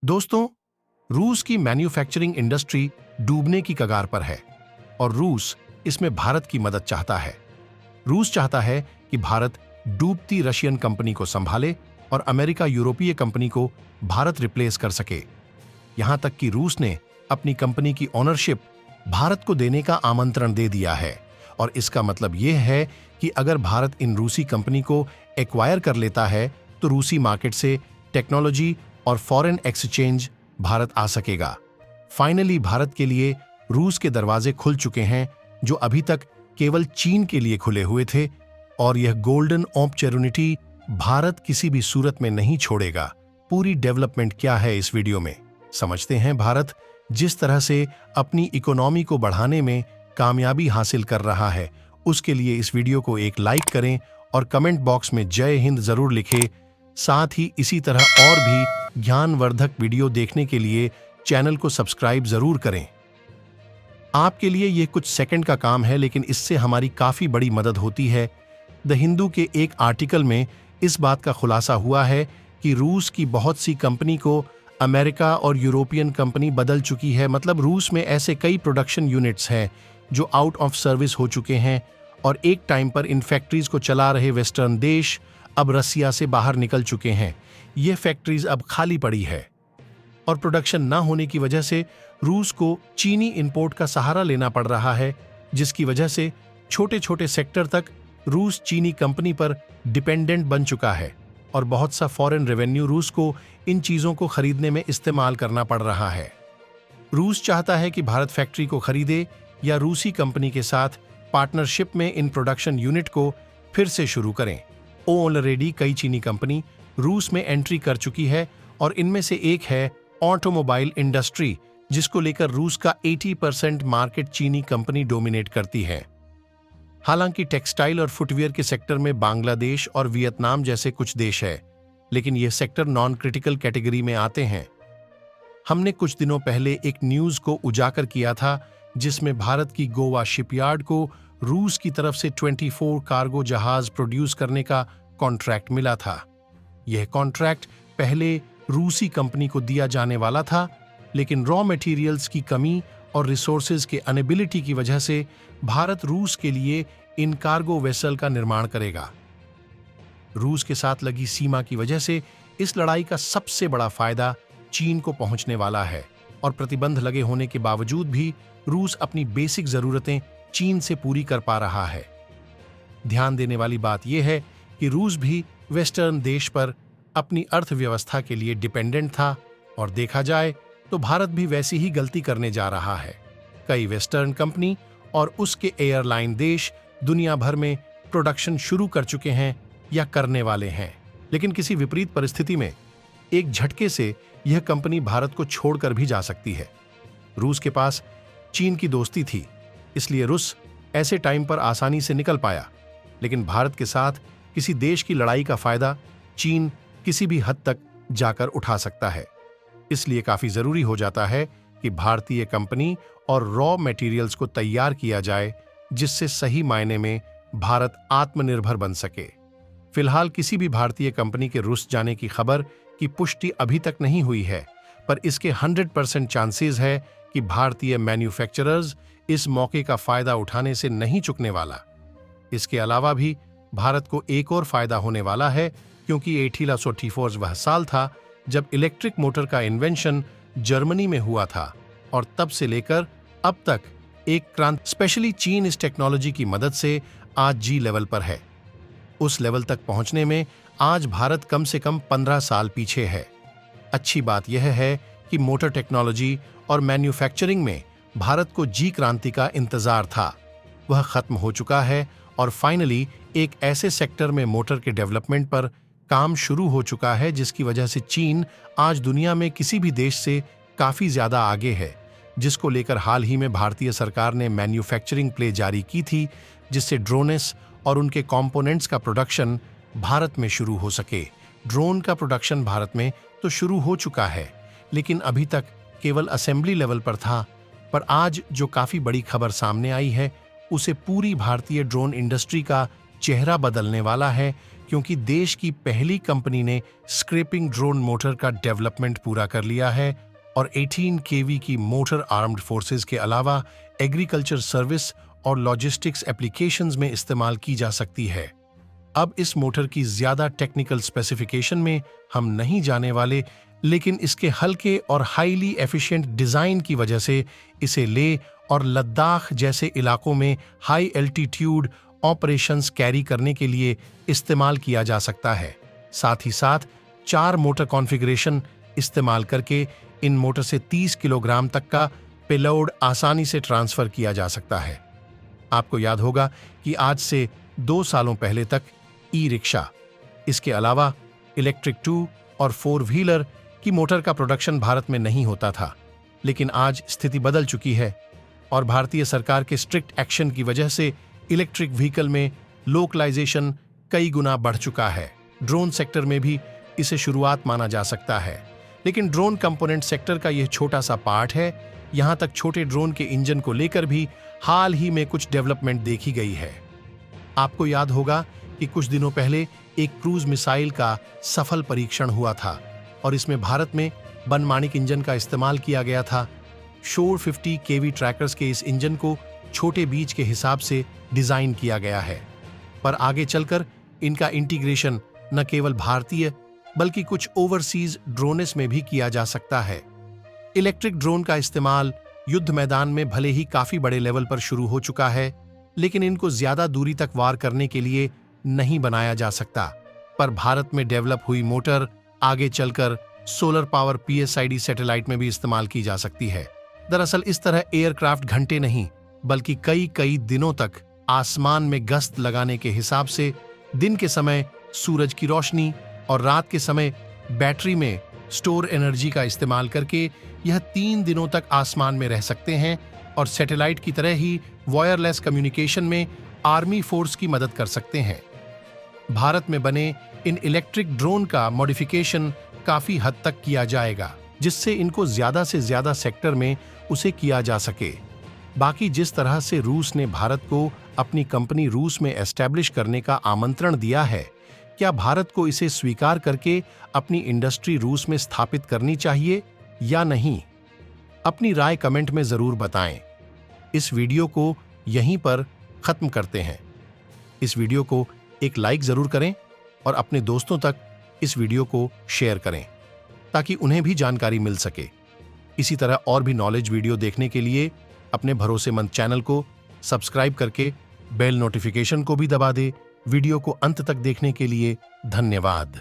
दोस्तों, रूस की मैन्युफैक्चरिंग इंडस्ट्री डूबने की कगार पर है और रूस इसमें भारत की मदद चाहता है। रूस चाहता है कि भारत डूबती रशियन कंपनी को संभाले और अमेरिका यूरोपीय कंपनी को भारत रिप्लेस कर सके। यहां तक कि रूस ने अपनी कंपनी की ओनरशिप भारत को देने का आमंत्रण दे दिया है और इसका मतलब यह है कि अगर भारत इन रूसी कंपनी को एक्वायर कर लेता है तो रूसी मार्केट से टेक्नोलॉजी और फॉरेन एक्सचेंज भारत आ सकेगा। फाइनली भारत के लिए रूस के दरवाजे खुल चुके हैं जो अभी तक केवल चीन के लिए खुले हुए थे और यह गोल्डन अपॉर्चुनिटी भारत किसी भी सूरत में नहीं छोड़ेगा। पूरी डेवलपमेंट क्या है इस वीडियो में समझते हैं। भारत जिस तरह से अपनी इकोनॉमी को बढ़ाने में कामयाबी हासिल कर रहा है उसके लिए इस वीडियो को एक लाइक करें और कमेंट बॉक्स में जय हिंद जरूर लिखें। साथ ही इसी तरह और भी ज्ञानवर्धक वीडियो देखने के लिए चैनल को सब्सक्राइब जरूर करें। आपके लिए यह कुछ सेकंड का काम है लेकिन इससे हमारी काफी बड़ी मदद होती है। द हिंदू के एक आर्टिकल में इस बात का खुलासा हुआ है कि रूस की बहुत सी कंपनी को अमेरिका और यूरोपियन कंपनी बदल चुकी है। मतलब रूस में ऐसे कई प्रोडक्शन यूनिट्स हैं जो आउट ऑफ सर्विस हो चुके हैं और एक टाइम पर इन फैक्ट्रीज को चला रहे वेस्टर्न देश अब रसिया से बाहर निकल चुके हैं। ये फैक्ट्रीज अब खाली पड़ी है और प्रोडक्शन ना होने की वजह से रूस को चीनी इंपोर्ट का सहारा लेना पड़ रहा है, जिसकी वजह से छोटे छोटे सेक्टर तक रूस चीनी कंपनी पर डिपेंडेंट बन चुका है और बहुत सा फॉरेन रेवेन्यू रूस को इन चीजों को खरीदने में इस्तेमाल करना पड़ रहा है। रूस चाहता है कि भारत फैक्ट्री को खरीदे या रूसी कंपनी के साथ पार्टनरशिप में इन प्रोडक्शन यूनिट को फिर से शुरू करें। ऑलरेडी कई चीनी कंपनी रूस में एंट्री कर चुकी है और इनमें से एक है ऑटोमोबाइल इंडस्ट्री, जिसको लेकर रूस का 80% मार्केट चीनी कंपनी डोमिनेट करती है। हालांकि टेक्सटाइल और फुटवियर के सेक्टर में बांग्लादेश और वियतनाम जैसे कुछ देश है, लेकिन ये सेक्टर नॉन क्रिटिकल कैटेगरी में आते हैं। हमने कुछ दिनों पहले एक न्यूज को उजागर किया था जिसमें भारत की गोवा शिपयार्ड को रूस की तरफ से 24 कार्गो जहाज प्रोड्यूस करने का कॉन्ट्रैक्ट मिला था। यह कॉन्ट्रैक्ट पहले रूसी कंपनी को दिया जाने वाला था, लेकिन रॉ मटेरियल्स की कमी और रिसोर्सेज के अनेबिलिटी की वजह से भारत रूस के लिए इन कार्गो वेसल का निर्माण करेगा। रूस के साथ लगी सीमा की वजह से इस लड़ाई का सबसे बड़ा फायदा चीन को पहुंचने वाला है और प्रतिबंध लगे होने के बावजूद भी रूस अपनी बेसिक जरूरतें चीन से पूरी कर पा रहा है। ध्यान देने वाली बात यह है कि रूस भी वेस्टर्न देश पर अपनी अर्थव्यवस्था के लिए डिपेंडेंट था और देखा जाए तो भारत भी वैसी ही गलती करने जा रहा है। कई वेस्टर्न कंपनी और उसके एयरलाइन देश दुनिया भर में प्रोडक्शन शुरू कर चुके हैं या करने वाले हैं, लेकिन किसी विपरीत परिस्थिति में एक झटके से यह कंपनी भारत को छोड़कर भी जा सकती है। रूस के पास चीन की दोस्ती थी, इसलिए रूस ऐसे टाइम पर आसानी से निकल पाया, लेकिन भारत के साथ किसी देश की लड़ाई का फायदा चीन किसी भी हद तक जाकर उठा सकता है। इसलिए काफी जरूरी हो जाता है कि भारतीय कंपनी और रॉ मटेरियल्स को तैयार किया जाए जिससे सही मायने में भारत आत्मनिर्भर बन सके। फिलहाल किसी भी भारतीय कंपनी के रूस जाने की खबर की पुष्टि अभी तक नहीं हुई है, पर इसके 100% चांसेस है कि भारतीय मैन्युफैक्चरर्स इस मौके का फायदा उठाने से नहीं चुकने वाला। इसके अलावा भी भारत को एक और फायदा होने वाला है, क्योंकि 1844 वह साल था जब इलेक्ट्रिक मोटर का इन्वेंशन जर्मनी में हुआ था और तब से लेकर अब तक एक क्रांति। स्पेशली चीन इस टेक्नोलॉजी की मदद से आज जी लेवल पर है। उस लेवल तक पहुंचने में आज भारत कम से कम 15 साल पीछे है। अच्छी बात यह है कि मोटर टेक्नोलॉजी और मैन्युफैक्चरिंग में भारत को जी क्रांति का इंतजार था, वह खत्म हो चुका है और फाइनली एक ऐसे सेक्टर में मोटर के डेवलपमेंट पर काम शुरू हो चुका है जिसकी वजह से चीन आज दुनिया में किसी भी देश से काफी ज्यादा आगे है, जिसको लेकर हाल ही में भारतीय सरकार ने मैन्युफैक्चरिंग प्ले जारी की थी जिससे ड्रोनेस और उनके कंपोनेंट्स का प्रोडक्शन भारत में शुरू हो सके। ड्रोन का प्रोडक्शन भारत में तो शुरू हो चुका है, लेकिन अभी तक केवल असेंबली लेवल पर था, पर आज जो काफी बड़ी खबर सामने आई है उसे पूरी भारतीय ड्रोन इंडस्ट्री का चेहरा बदलने वाला है, क्योंकि देश की पहली कंपनी ने स्क्रैपिंग ड्रोन मोटर का डेवलपमेंट पूरा कर लिया है और 18 केवी की मोटर आर्म्ड फोर्सेस के अलावा एग्रीकल्चर सर्विस और लॉजिस्टिक्स एप्लीकेशंस में इस्तेमाल की जा सकती है। अब इस मोटर की ज्यादा टेक्निकल स्पेसिफिकेशन में हम नहीं जाने वाले, लेकिन इसके हल्के और हाईली एफिशिएंट डिजाइन की वजह से इसे लेह और लद्दाख जैसे इलाकों में हाई एल्टीट्यूड ऑपरेशंस कैरी करने के लिए इस्तेमाल किया जा सकता है। साथ ही साथ 4 मोटर कॉन्फ़िगरेशन इस्तेमाल करके इन मोटर से 30 किलोग्राम तक का पेलोड आसानी से ट्रांसफर किया जा सकता है। आपको याद होगा कि आज से 2 सालों पहले तक ई रिक्शा, इसके अलावा इलेक्ट्रिक 2 और 4 व्हीलर की मोटर का प्रोडक्शन भारत में नहीं होता था, लेकिन आज स्थिति बदल चुकी है और भारतीय सरकार के स्ट्रिक्ट एक्शन की वजह से इलेक्ट्रिक व्हीकल में लोकलाइजेशन कई गुना बढ़ चुका है। ड्रोन सेक्टर में भी इसे शुरुआत माना जा सकता है, लेकिन ड्रोन कंपोनेंट सेक्टर का यह छोटा सा पार्ट है। यहां तक छोटे ड्रोन के इंजन को लेकर भी हाल ही में कुछ डेवलपमेंट देखी गई है। आपको याद होगा कि कुछ दिनों पहले एक क्रूज मिसाइल का सफल परीक्षण हुआ था और इसमें भारत में बनमाणिक इंजन का इस्तेमाल किया गया था। शोर 50 केवी ट्रैकर्स के इस इंजन को छोटे बीच के हिसाब से डिजाइन किया गया है, पर आगे चलकर इनका इंटीग्रेशन न केवल भारतीय बल्कि कुछ ओवरसीज ड्रोन्स में भी किया जा सकता है। इलेक्ट्रिक ड्रोन का इस्तेमाल युद्ध मैदान में भले ही काफी बड़े लेवल पर शुरू हो चुका है, लेकिन इनको ज्यादा दूरी तक वार करने के लिए नहीं बनाया जा सकता। पर भारत में डेवलप हुई मोटर आगे चलकर सोलर पावर PSID सैटेलाइट में भी इस्तेमाल की जा सकती है। दरअसल इस तरह एयरक्राफ्ट घंटे नहीं बल्कि कई दिनों तक आसमान में गश्त लगाने के हिसाब से दिन के समय सूरज की रोशनी और रात के समय बैटरी में स्टोर एनर्जी का इस्तेमाल करके यह 3 दिनों तक आसमान में रह सकते हैं और सैटेलाइट की तरह ही वायरलेस कम्युनिकेशन में आर्मी फोर्स की मदद कर सकते हैं। भारत में बने इन इलेक्ट्रिक ड्रोन का मॉडिफिकेशन काफी हद तक किया जाएगा, जिससे इनको ज्यादा से ज्यादा सेक्टर में उसे किया जा सके। बाकी जिस तरह से रूस ने भारत को अपनी कंपनी रूस में एस्टैब्लिश करने का आमंत्रण दिया है, क्या भारत को इसे स्वीकार करके अपनी इंडस्ट्री रूस में स्थापित करनी चाहिए या नहीं? अपनी राय कमेंट में जरूर बताएं। इस वीडियो को यहीं पर खत्म करते हैं। इस वीडियो को एक लाइक जरूर करें और अपने दोस्तों तक इस वीडियो को शेयर करें ताकि उन्हें भी जानकारी मिल सके। इसी तरह और भी नॉलेज वीडियो देखने के लिए अपने भरोसेमंद चैनल को सब्सक्राइब करके बेल नोटिफिकेशन को भी दबा दे। वीडियो को अंत तक देखने के लिए धन्यवाद।